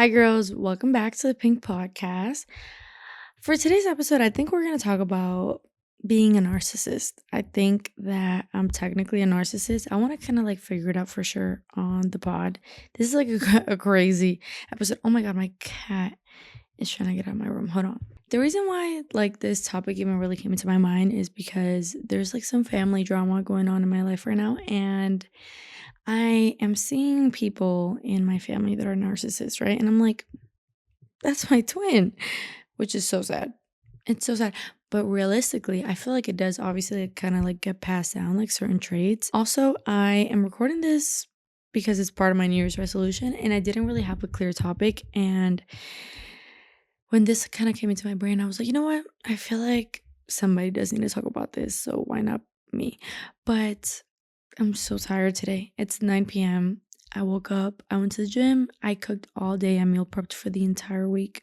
Hi, girls. Welcome back to the Pink Podcast. For today's episode, I think we're going to talk about being a narcissist. I think that I'm technically a narcissist. I want to kind of like figure it out for sure on the pod. This is like a crazy episode. Oh my God, my cat is trying to get out of my room. Hold on. The reason why like this topic even really came into my mind is because there's like some family drama going on in my life right now. And I am seeing people in my family that are narcissists, right? And I'm like, that's my twin, which is so sad. It's so sad. But realistically, I feel like it does obviously like, kind of like get passed down, like certain traits. Also, I am recording this because it's part of my New Year's resolution and I didn't really have a clear topic. And when this kind of came into my brain, I was like, you know what? I feel like somebody does need to talk about this. So why not me? But I'm so tired today. It's 9 p.m. I woke up, I went to the gym, I cooked all day, I meal prepped for the entire week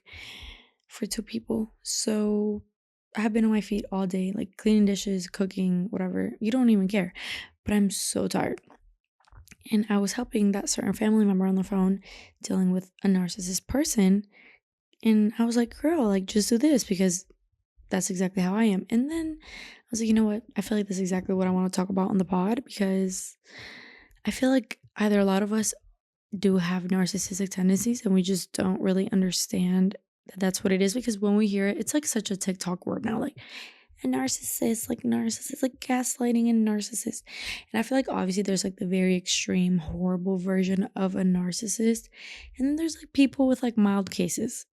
for two people. So I have been on my feet all day, like cleaning dishes, cooking, whatever. You don't even care. But I'm so tired. And I was helping that certain family member on the phone dealing with a narcissist person. And I was like, girl, like just do this because that's exactly how I am. And then I was like, you know what? I feel like that's exactly what I want to talk about on the pod because I feel like either a lot of us do have narcissistic tendencies and we just don't really understand that that's what it is because when we hear it, it's like such a TikTok word now, like a narcissist, like gaslighting and narcissist. And I feel like obviously there's like the very extreme, horrible version of a narcissist. And then there's like people with like mild cases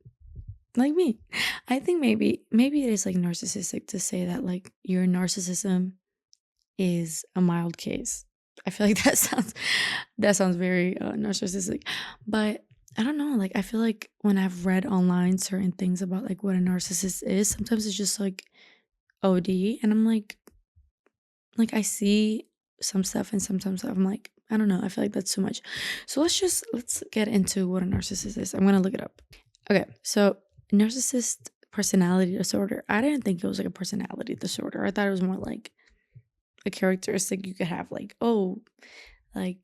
like me. I think maybe it is like narcissistic to say that like your narcissism is a mild case. I feel like that sounds very narcissistic, but I don't know. Like I feel like when I've read online certain things about like what a narcissist is, sometimes it's just like OD, and I'm like I see some stuff, and sometimes I'm like I don't know. I feel like that's too much. So let's get into what a narcissist is. I'm gonna look it up. Okay, so narcissist personality disorder. I didn't think it was like a personality disorder. I thought it was more like a characteristic you could have, like, oh, like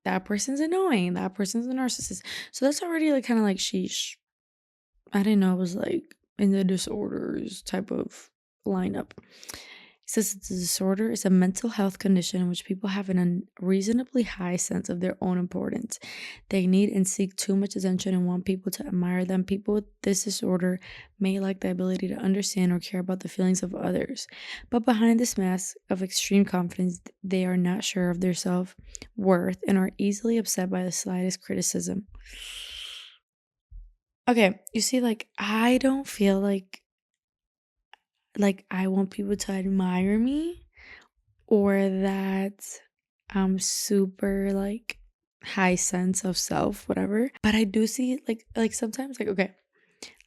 that person's annoying, that person's a narcissist. So that's already like kind of like sheesh. I didn't know it was like in the disorders type of lineup. It says it's a disorder is a mental health condition in which people have an unreasonably high sense of their own importance. They need and seek too much attention and want people to admire them. People with this disorder may lack the ability to understand or care about the feelings of others. But behind this mask of extreme confidence, they are not sure of their self worth and are easily upset by the slightest criticism. Okay, you see, like, I don't feel like I want people to admire me or that I'm super like high sense of self, whatever. But I do see like sometimes like okay,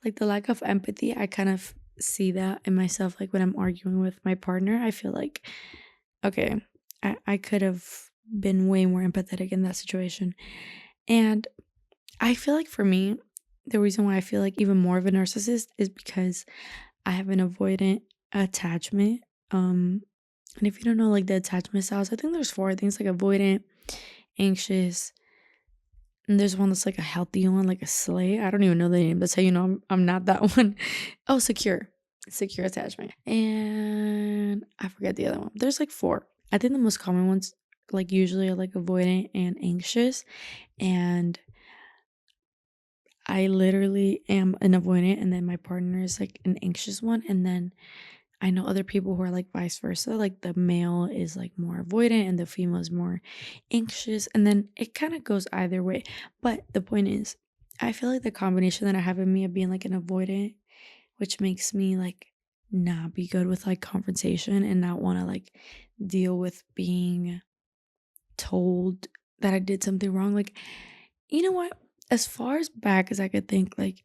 like the lack of empathy, I kind of see that in myself like when I'm arguing with my partner. I feel like okay, I could have been way more empathetic in that situation. And I feel like for me, the reason why I feel like even more of a narcissist is because I have an avoidant attachment. And if you don't know like the attachment styles, I think there's four things like avoidant, anxious, and there's one that's like a healthy one, like a slay. I don't even know the name. That's how you know I'm not that one. Oh, secure. Secure attachment. And I forget the other one. There's like four. I think the most common ones like usually are like avoidant and anxious. And I literally am an avoidant and then my partner is like an anxious one. And then I know other people who are like vice versa. Like the male is like more avoidant and the female is more anxious. And then it kind of goes either way. But the point is, I feel like the combination that I have in me of being like an avoidant, which makes me like not be good with like confrontation and not want to like deal with being told that I did something wrong. Like, you know what? As far as back as I could think, like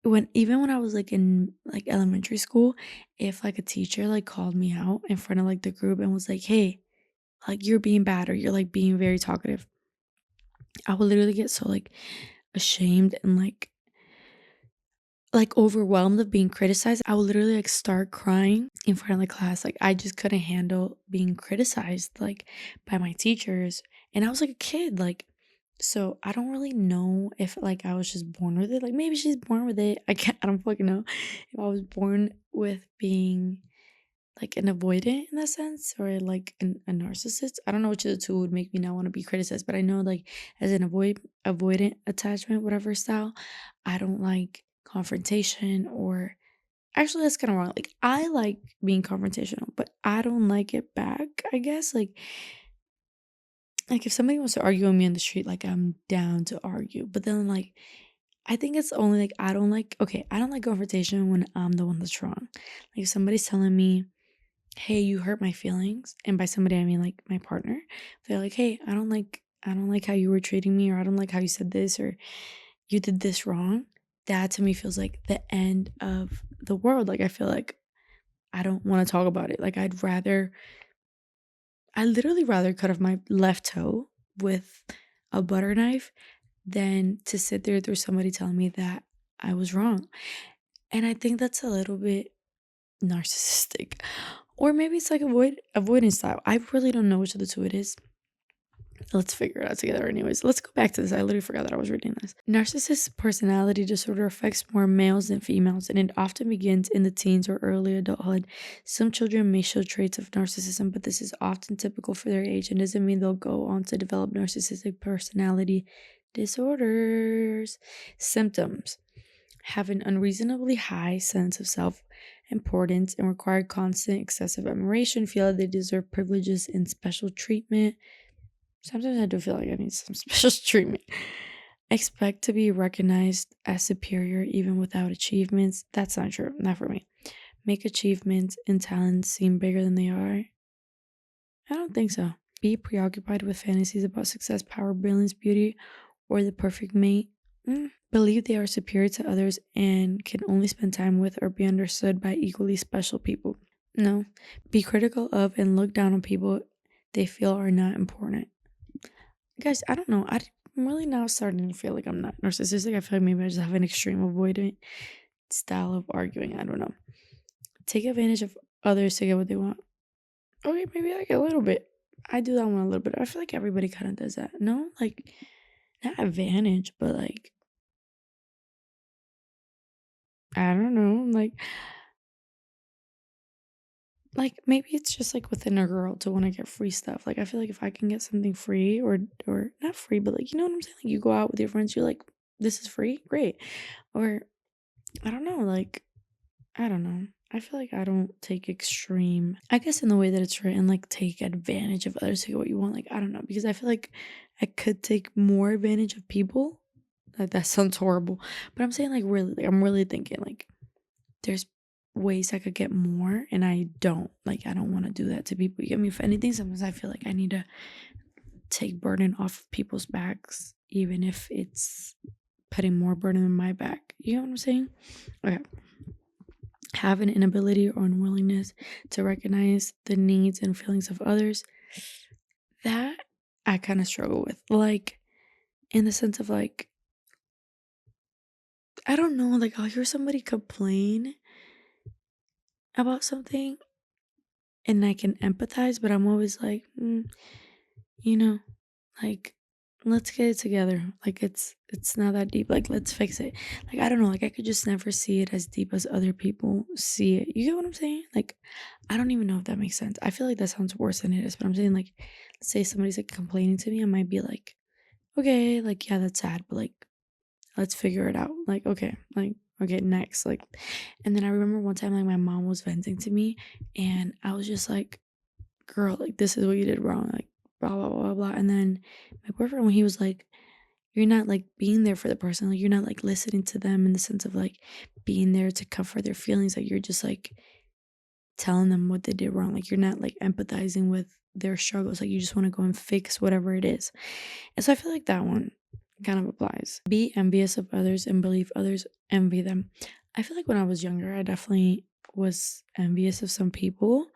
when I was like in like elementary school, if like a teacher like called me out in front of like the group and was like, "Hey, like you're being bad or you're like being very talkative," I would literally get so like ashamed and like overwhelmed of being criticized. I would literally like start crying in front of the class. Like I just couldn't handle being criticized like by my teachers. And I was like a kid, like So I don't really know if like I was just born with it. Like maybe she's born with it. I don't fucking know if I was born with being like an avoidant in that sense or like a narcissist. I don't know which of the two would make me not want to be criticized, but I know like as an avoidant attachment, whatever style, I don't like confrontation or actually that's kind of wrong. Like I like being confrontational, but I don't like it back, I guess. Like if somebody wants to argue with me on the street, like I'm down to argue. But then like I think it's only like I don't like confrontation when I'm the one that's wrong. Like if somebody's telling me, "Hey, you hurt my feelings," and by somebody I mean like my partner. They're like, "Hey, I don't like how you were treating me, or I don't like how you said this, or you did this wrong." That to me feels like the end of the world. Like I feel like I don't want to talk about it. Like I literally rather cut off my left toe with a butter knife than to sit there through somebody telling me that I was wrong. And I think that's a little bit narcissistic. Or maybe it's like avoidance style. I really don't know which of the two it is. Let's figure it out together anyways. Let's go back to this. I literally forgot that I was reading this. Narcissist personality disorder affects more males than females, and it often begins in the teens or early adulthood. Some children may show traits of narcissism, but this is often typical for their age and doesn't mean they'll go on to develop narcissistic personality disorders. Symptoms: have an unreasonably high sense of self importance and require constant excessive admiration, feel that they deserve privileges and special treatment. Sometimes I do feel like I need some special treatment. Expect to be recognized as superior even without achievements. That's not true. Not for me. Make achievements and talents seem bigger than they are. I don't think so. Be preoccupied with fantasies about success, power, brilliance, beauty, or the perfect mate. Believe they are superior to others and can only spend time with or be understood by equally special people. No. Be critical of and look down on people they feel are not important. Guys, I don't know. I'm really now starting to feel like I'm not narcissistic. I feel like maybe I just have an extreme avoidant style of arguing. I don't know. Take advantage of others to get what they want. Okay, maybe like a little bit. I do that one a little bit. I feel like everybody kind of does that. No, like not advantage, but I don't know. Like maybe it's just like within a girl to want to get free stuff. Like I feel like if I can get something free or not free, but like you know what I'm saying? Like you go out with your friends, you're like, this is free, great. Or I don't know, like I don't know. I feel like I don't take extreme, I guess in the way that it's written, like take advantage of others to get what you want. Like I don't know, because I feel like I could take more advantage of people. Like that sounds horrible. But I'm saying like really, like I'm really thinking like there's ways I could get more and I don't. Like I don't want to do that to people. You get me? If anything, sometimes I feel like I need to take burden off of people's backs, even if it's putting more burden on my back. You know what I'm saying? Okay. Have an inability or unwillingness to recognize the needs and feelings of others. That I kind of struggle with. Like in the sense of like, I don't know, like I'll hear somebody complain about something and I can empathize, but I'm always like, you know, like let's get it together. Like it's not that deep. Like let's fix it. Like I don't know, like I could just never see it as deep as other people see it. You get what I'm saying? Like I don't even know if that makes sense. I feel like that sounds worse than it is, but I'm saying like let's say somebody's like complaining to me, I might be like, okay, like yeah, that's sad, but like let's figure it out. Like okay, next. Like and then I remember one time like my mom was venting to me and I was just like, girl, like this is what you did wrong, like blah blah blah blah. And then my boyfriend when he was like, you're not like being there for the person, like you're not like listening to them in the sense of like being there to comfort their feelings, like you're just like telling them what they did wrong, like you're not like empathizing with their struggles, like you just want to go and fix whatever it is. And so I feel like that one kind of applies. Be envious of others and believe others envy them. I feel like when I was younger I definitely was envious of some people,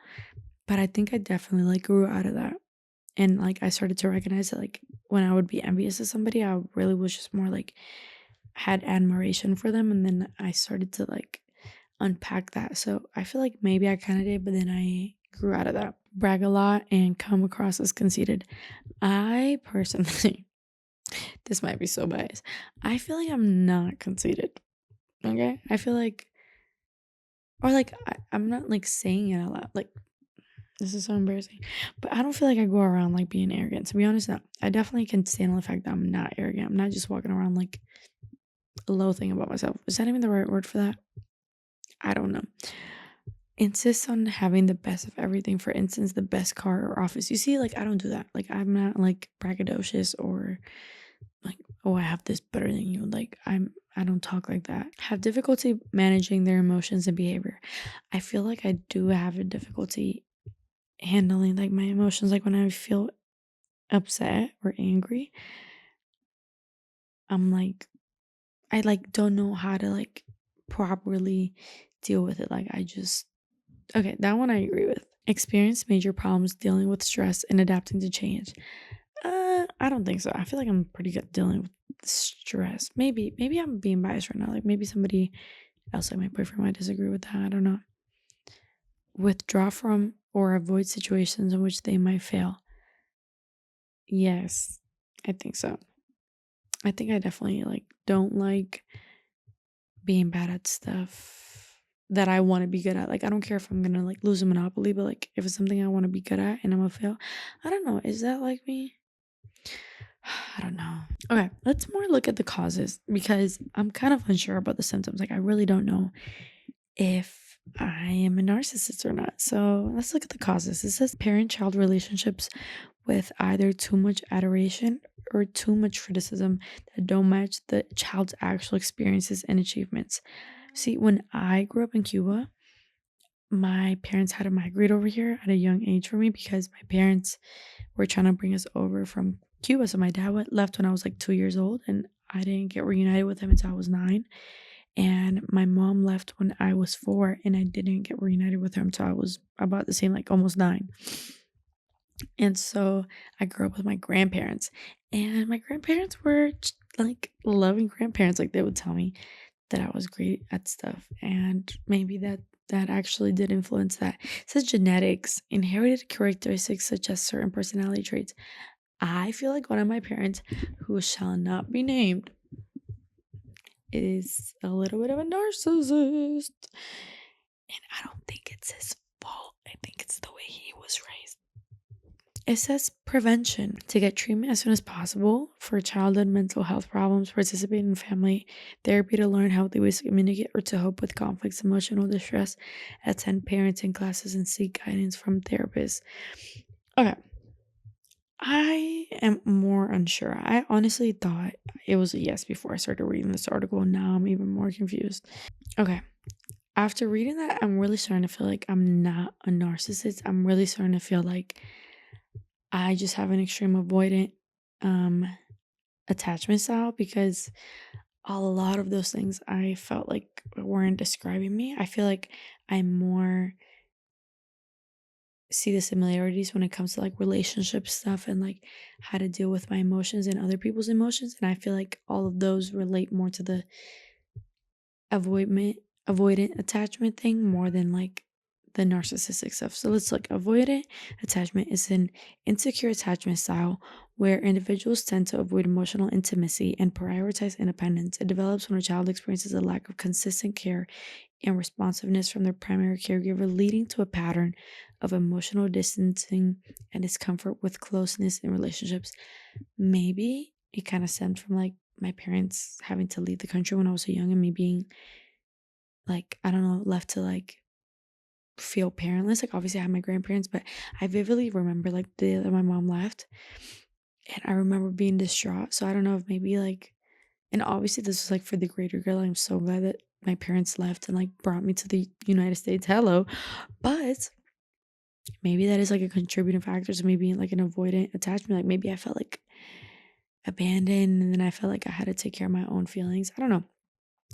but I think I definitely like grew out of that. And like I started to recognize that like when I would be envious of somebody, I really was just more like had admiration for them. And then I started to like unpack that. So I feel like maybe I kind of did, but then I grew out of that. Brag a lot and come across as conceited. I personally This might be so biased. I feel like I'm not conceited. Okay? I feel like, or like, I'm not like saying it out loud. Like, this is so embarrassing. But I don't feel like I go around like being arrogant. To be honest, no. I definitely can stand on the fact that I'm not arrogant. I'm not just walking around like loathing about myself. Is that even the right word for that? I don't know. Insist on having the best of everything. For instance, the best car or office. You see, like, I don't do that. Like, I'm not like braggadocious or like, oh, I have this better than you. Like, I don't talk like that. Have difficulty managing their emotions and behavior. I feel like I do have a difficulty handling like my emotions. Like when I feel upset or angry, I'm like, I like don't know how to like properly deal with it. Like I just, okay, that one I agree with. Experience major problems dealing with stress and adapting to change. I don't think so. I feel like I'm pretty good dealing with stress. Maybe I'm being biased right now. Like maybe somebody else, like my boyfriend, might disagree with that. I don't know. Withdraw from or avoid situations in which they might fail. Yes, I think so. I think I definitely like don't like being bad at stuff that I want to be good at. Like I don't care if I'm gonna like lose a monopoly, but like if it's something I want to be good at and I'm gonna fail, I don't know. Is that like me? I don't know. Okay, let's more look at the causes because I'm kind of unsure about the symptoms. Like I really don't know if I am a narcissist or not. So let's look at the causes. It says parent-child relationships with either too much adoration or too much criticism that don't match the child's actual experiences and achievements. See, when I grew up in Cuba, my parents had to migrate over here at a young age for me because my parents were trying to bring us over from Cuba. So my dad left when I was like 2 years old, and I didn't get reunited with him until I was 9. And my mom left when I was 4, and I didn't get reunited with her until I was about the same, like almost 9. And so I grew up with my grandparents, and my grandparents were like loving grandparents. Like they would tell me that I was great at stuff, and maybe that actually did influence that. It says genetics, inherited characteristics such as certain personality traits. I feel like one of my parents, who shall not be named, is a little bit of a narcissist. And I don't think it's his fault. I think it's the way he was raised. It says prevention to get treatment as soon as possible for childhood mental health problems, participate in family therapy to learn healthy ways to communicate or to cope with conflicts, emotional distress, attend parenting classes, and seek guidance from therapists. Okay, I am more unsure. I honestly thought it was a yes before I started reading this article. Now I'm even more confused. Okay. After reading that, I'm really starting to feel like I'm not a narcissist. I'm really starting to feel like I just have an extreme avoidant um attachment style because a lot of those things I felt like weren't describing me. I feel like I more see the similarities when it comes to like relationship stuff and like how to deal with my emotions and other people's emotions. And I feel like all of those relate more to the avoidant avoidant attachment thing more than like the narcissistic stuff. So let's look. Avoidant attachment is an insecure attachment style where individuals tend to avoid emotional intimacy and prioritize independence. It develops when a child experiences a lack of consistent care and responsiveness from their primary caregiver, leading to a pattern of emotional distancing and discomfort with closeness in relationships. Maybe it kind of stemmed from like my parents having to leave the country when I was so young and me being like, I don't know, left to like feel parentless. Like obviously I had my grandparents, but I vividly remember like the day that my mom left, and I remember being distraught. So I don't know if maybe like, and obviously this was like for the greater good. I'm so glad that my parents left and like brought me to the United States. Hello. But maybe that is like a contributing factor to me being like an avoidant attachment. Like maybe I felt like abandoned and then I felt like I had to take care of my own feelings. I don't know.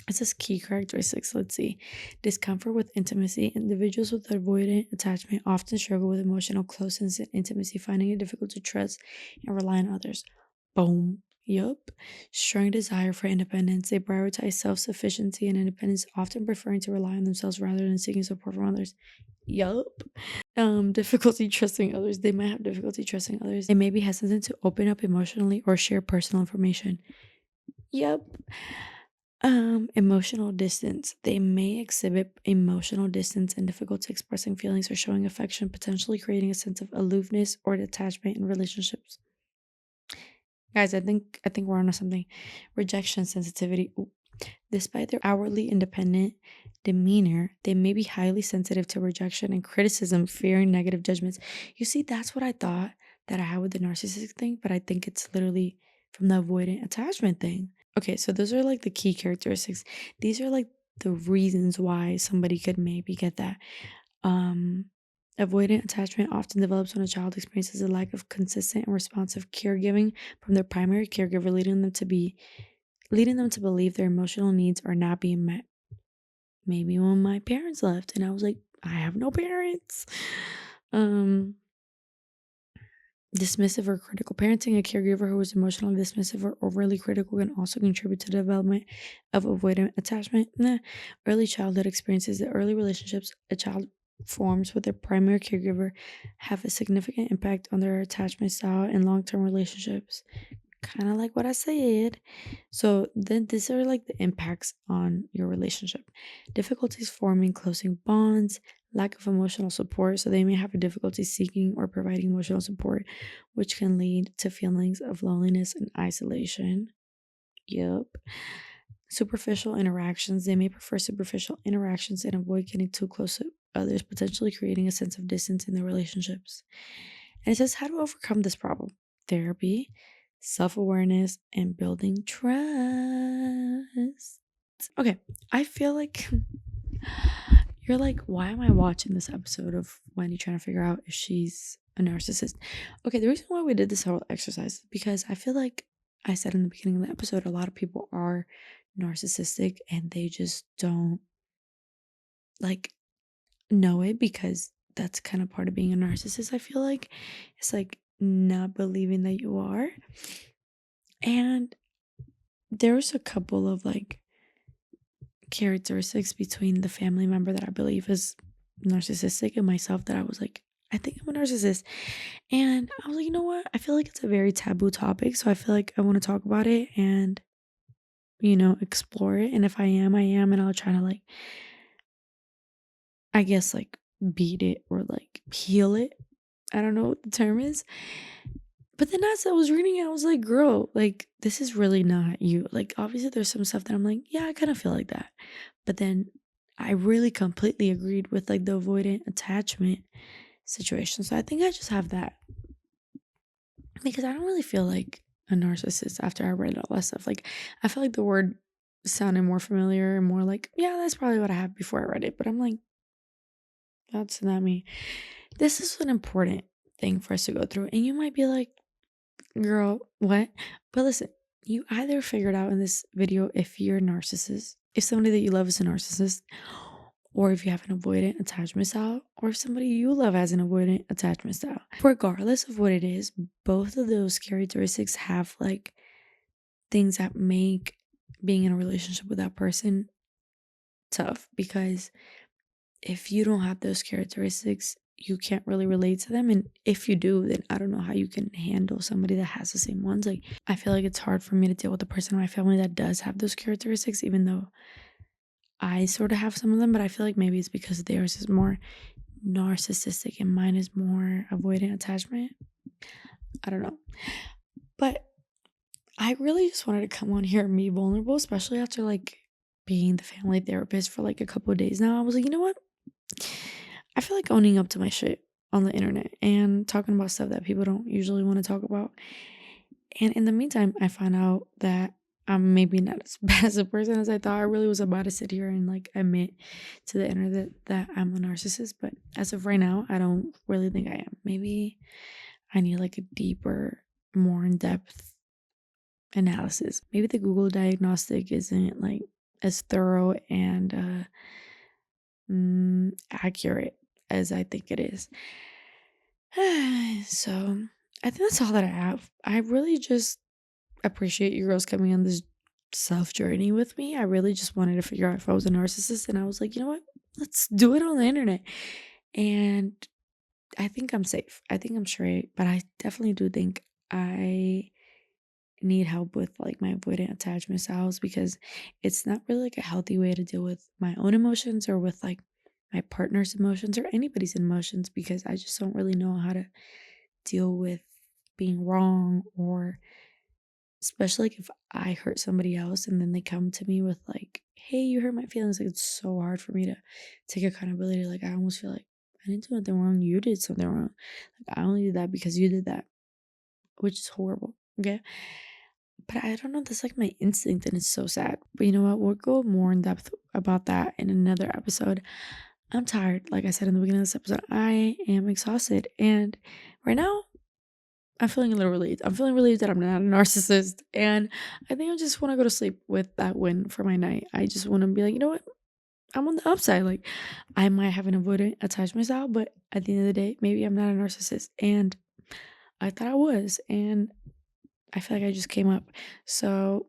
It says key characteristics. Let's see. Discomfort with intimacy. Individuals with avoidant attachment often struggle with emotional closeness and intimacy, finding it difficult to trust and rely on others. Boom. Yup. Strong desire for independence. They prioritize self sufficiency and independence, often preferring to rely on themselves rather than seeking support from others. Yup. Difficulty trusting others. They might have difficulty trusting others. They may be hesitant to open up emotionally or share personal information. Yup. Emotional distance. They may exhibit emotional distance and difficulty expressing feelings or showing affection, potentially creating a sense of aloofness or detachment in relationships. Guys, I think we're onto something. Rejection sensitivity. Ooh. Despite their outwardly independent demeanor, they may be highly sensitive to rejection and criticism, fearing negative judgments. You see, that's what I thought that I had with the narcissistic thing, but I think it's literally from the avoidant attachment thing. Okay, so those are like the key characteristics. These are like the reasons why somebody could maybe get that. Um, Avoidant attachment often develops when a child experiences a lack of consistent and responsive caregiving from their primary caregiver, leading them to believe their emotional needs are not being met. Maybe when my parents left and I was like, I have no parents. Um, Dismissive or critical parenting. A caregiver who is emotionally dismissive or overly critical can also contribute to the development of avoidant attachment. Early childhood experiences. The early relationships a child forms with their primary caregiver have a significant impact on their attachment style and long-term relationships. Kind of like what I said. So then these are like the impacts on your relationship. Difficulties forming closing bonds, lack of emotional support. So they may have a difficulty seeking or providing emotional support, which can lead to feelings of loneliness and isolation. Yep. Superficial interactions. They may prefer superficial interactions and avoid getting too close to others, potentially creating a sense of distance in their relationships. And it says how to overcome this problem. Therapy, self awareness, and building trust. Okay, I feel like you're like, why am I watching this episode of Wendy trying to figure out if she's a narcissist? Okay, the reason why we did this whole exercise is because I feel like I said in the beginning of the episode, a lot of people are narcissistic and they just don't like know it because that's kind of part of being a narcissist. I feel like it's like not believing that you are. And there's a couple of like characteristics between the family member that I believe is narcissistic and myself that I was like, I think I'm a narcissist. And I was like, you know what? I feel like it's a very taboo topic. So I feel like I want to talk about it and, explore it. And if I am, I am. And I'll try to like, I guess, like beat it or like heal it. I don't know what the term is. But then as I was reading it, I was like, girl, like, this is really not you. Like, obviously, there's some stuff that I'm like, yeah, I kind of feel like that. But then I really completely agreed with like the avoidant attachment situation. So I think I just have that because I don't really feel like a narcissist after I read all that stuff. Like, I felt like the word sounded more familiar and more like, yeah, that's probably what I had before I read it. But I'm like, that's not me. This is an important thing for us to go through. And you might be like, girl, what? But listen, you either figured out in this video if you're a narcissist, if somebody that you love is a narcissist, or if you have an avoidant attachment style, or if somebody you love has an avoidant attachment style. Regardless of what it is, both of those characteristics have like things that make being in a relationship with that person tough because if you don't have those characteristics, you can't really relate to them. And if you do, then I don't know how you can handle somebody that has the same ones. Like, I feel like it's hard for me to deal with a person in my family that does have those characteristics, even though I sort of have some of them. But I feel like maybe it's because theirs is more narcissistic and mine is more avoidant attachment. I don't know. But I really just wanted to come on here and be vulnerable, especially after like being the family therapist for like a couple of days now. I was like, you know what? I feel like owning up to my shit on the internet and talking about stuff that people don't usually want to talk about. And in the meantime, I found out that I'm maybe not as bad as a person as I thought. I really was about to sit here and like admit to the internet that I'm a narcissist. But as of right now, I don't really think I am. Maybe I need like a deeper, more in depth analysis. Maybe the Google diagnostic isn't like as thorough and accurate as I think it is. So I think that's all that I have. I really just appreciate you girls coming on this self journey with me. I really just wanted to figure out if I was a narcissist, and I was like, you know what? Let's do it on the internet. And I think I'm safe. I think I'm straight, but I definitely do think I need help with like my avoidant attachment styles because it's not really like a healthy way to deal with my own emotions or with like my partner's emotions or anybody's emotions because I just don't really know how to deal with being wrong or especially like if I hurt somebody else and then they come to me with like, hey, you hurt my feelings. Like it's so hard for me to take accountability. Like I almost feel like I didn't do nothing wrong. You did something wrong. Like I only did that because you did that, which is horrible. Okay. But I don't know, that's like my instinct and it's so sad. But you know what? We'll go more in depth about that in another episode. I'm tired. Like I said in the beginning of this episode, I am exhausted. And right now, I'm feeling a little relieved. I'm feeling relieved that I'm not a narcissist. And I think I just want to go to sleep with that win for my night. I just want to be like, you know what? I'm on the upside. Like, I might have an avoidant attachment style, but at the end of the day, maybe I'm not a narcissist. And I thought I was. And I feel like I just came up. So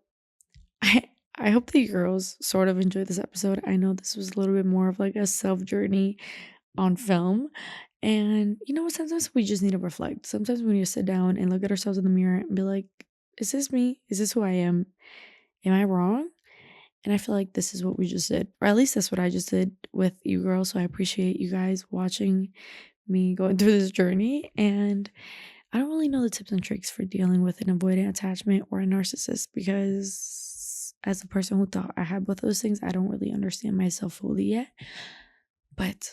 I I hope the girls sort of enjoyed this episode. I know this was a little bit more of like a self journey on film. And you know what? Sometimes we just need to reflect. Sometimes we need to sit down and look at ourselves in the mirror and be like, is this me? Is this who I am? Am I wrong? And I feel like this is what we just did. Or at least that's what I just did with you girls. So I appreciate you guys watching me going through this journey. And I don't really know the tips and tricks for dealing with an avoidant attachment or a narcissist because as a person who thought I had both of those things, I don't really understand myself fully yet. But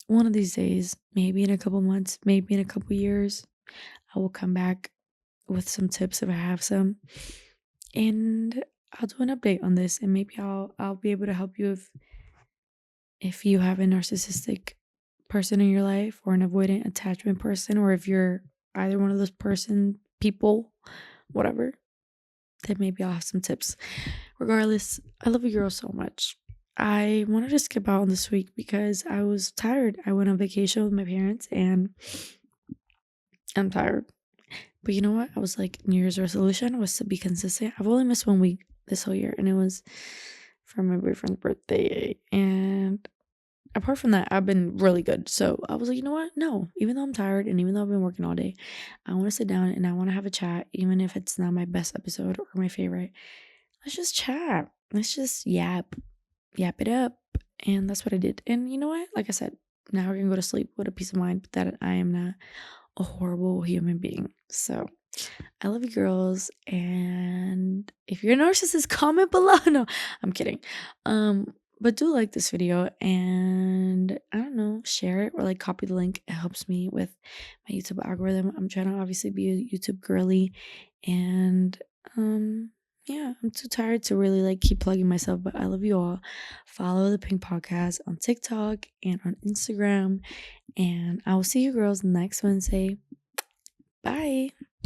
one of these days, maybe in a couple months, maybe in a couple years, I will come back with some tips if I have some. And I'll do an update on this and maybe I'll be able to help you if you have a narcissistic person in your life or an avoidant attachment person, or if you're either one of those people, whatever, then maybe I'll have some tips. Regardless, I love you girls so much. I wanted to skip out on this week because I was tired. I went on vacation with my parents and I'm tired. But you know what? I was like, New Year's resolution was to be consistent. I've only missed 1 week this whole year, and it was for my boyfriend's birthday. And apart from that, I've been really good. So I was like, you know what? No, even though I'm tired and even though I've been working all day, I want to sit down and I want to have a chat, even if it's not my best episode or my favorite. Let's just chat. Let's just yap it up. And that's what I did. And you know what? Like I said, now we're gonna go to sleep with a peace of mind that I am not a horrible human being. So I love you girls. And if you're a narcissist, comment below. No, I'm kidding. But do like this video and I don't know, share it or like copy the link. It helps me with my YouTube algorithm. I'm trying to obviously be a YouTube girly and yeah, I'm too tired to really like keep plugging myself, but I love you all. Follow the Pink Podcast on TikTok and on Instagram. And I will see you girls next Wednesday. Bye.